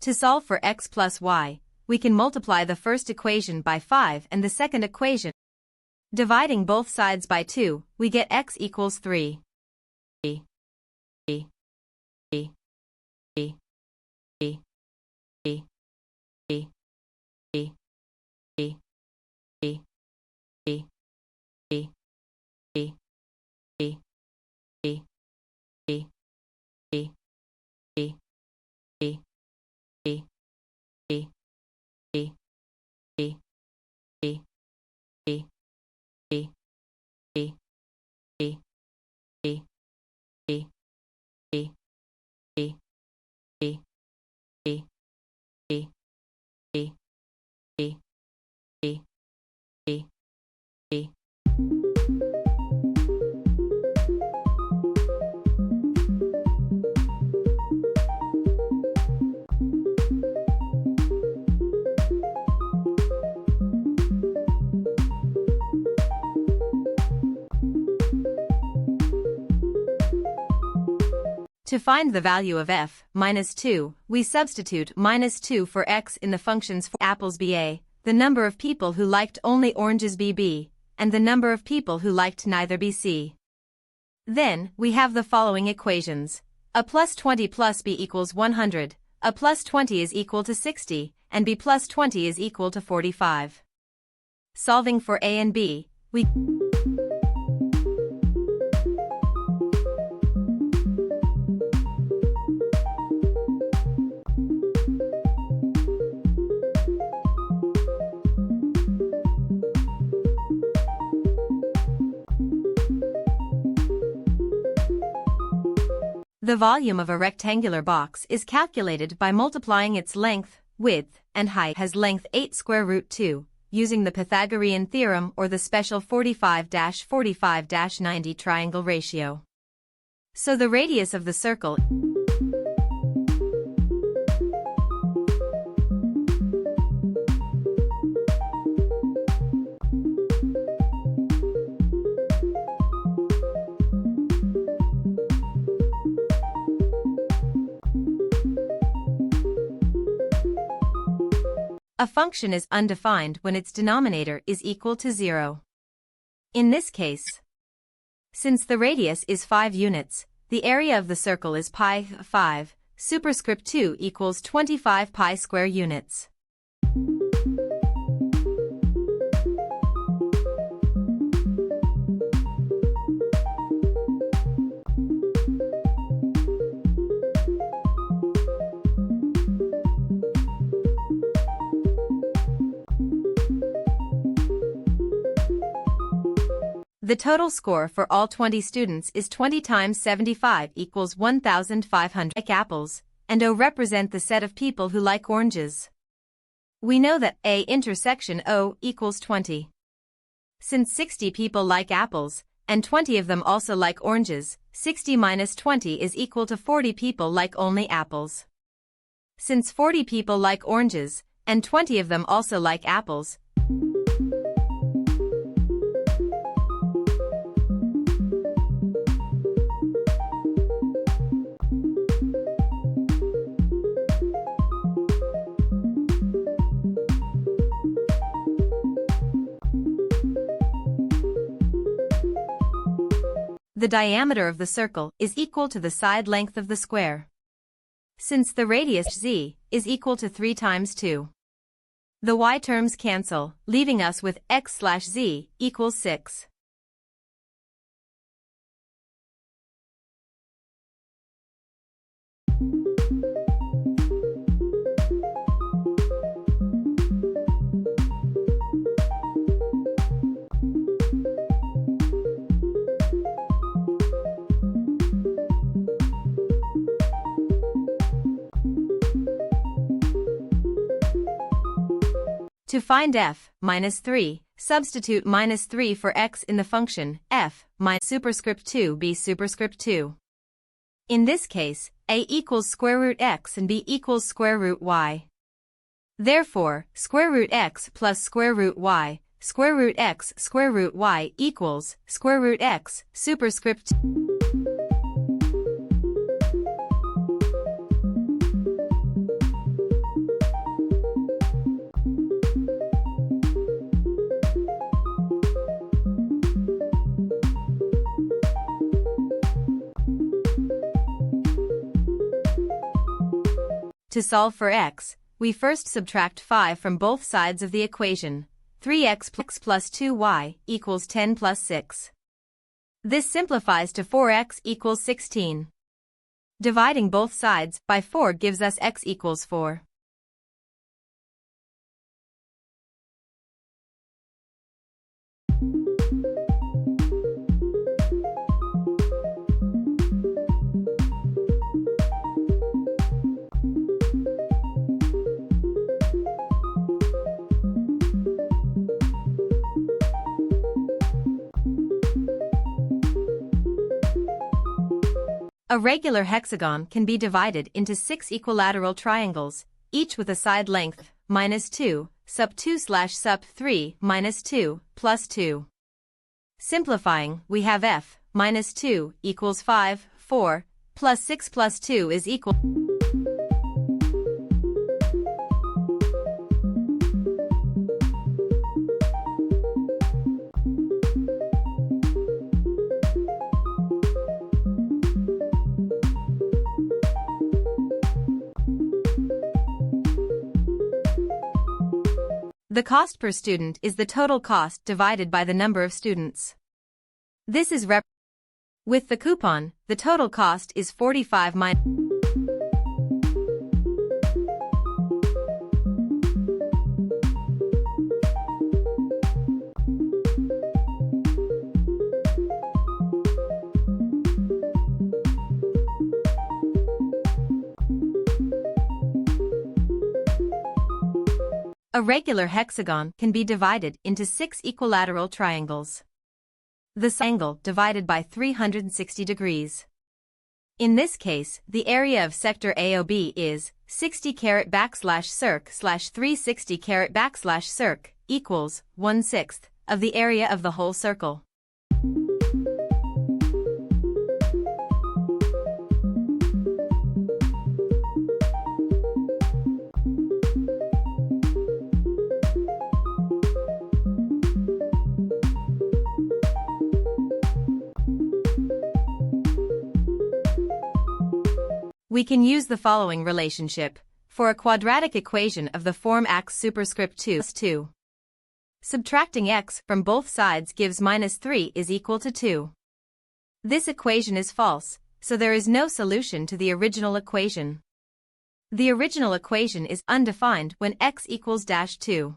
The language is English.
To solve for x plus y, we can multiply the first equation by 5 and the second equation. Dividing both sides by 2, we get x equals 3. To find the value of f minus 2, we substitute minus 2 for x in the functions for apples ba, the number of people who liked only oranges bb, and the number of people who liked neither bc. Then, we have the following equations. A plus 20 plus b equals 100, a plus 20 is equal to 60, and b plus 20 is equal to 45. Solving for a and b, we The volume of a rectangular box is calculated by multiplying its length, width, and height has length 8 square root 2, using the Pythagorean theorem or the special 45-45-90 triangle ratio. So the radius of the circle A function is undefined when its denominator is equal to 0. In this case, since the radius is 5 units, the area of the circle is pi 5, superscript 2 equals 25 pi square units. The total score for all 20 students is 20 times 75 equals 1,500 like apples, and O represent the set of people who like oranges. We know that A intersection O equals 20. Since 60 people like apples, and 20 of them also like oranges, 60 minus 20 is equal to 40 people like only apples. Since 40 people like oranges, and 20 of them also like apples, the diameter of the circle is equal to the side length of the square. Since the radius z is equal to 3 times 2. The y terms cancel, leaving us with x/z equals 6. To find f minus 3, substitute minus 3 for x in the function f minus superscript 2 b superscript 2. In this case, a equals square root x and b equals square root y. Therefore, square root x plus square root y, square root x square root y equals square root x superscript 2. To solve for x, we first subtract 5 from both sides of the equation. 3x plus 2y equals 10 plus 6. This simplifies to 4x equals 16. Dividing both sides by 4 gives us x equals 4. A regular hexagon can be divided into 6 equilateral triangles, each with a side length -2, sup 2 / sup 3 -2 plus 2. Simplifying, we have f -2 equals 5, 4, plus 6 plus 2 is equal. The cost per student is the total cost divided by the number of students. This is with the coupon, the total cost is 45 minus. A regular hexagon can be divided into 6 equilateral triangles. The angle divided by 360 degrees. In this case, the area of sector AOB is 60/circ/360/circ equals 1/6 of the area of the whole circle. We can use the following relationship for a quadratic equation of the form x superscript 2 plus 2. Subtracting x from both sides gives -3 is equal to 2. This equation is false, so there is no solution to the original equation. The original equation is undefined when x equals -2.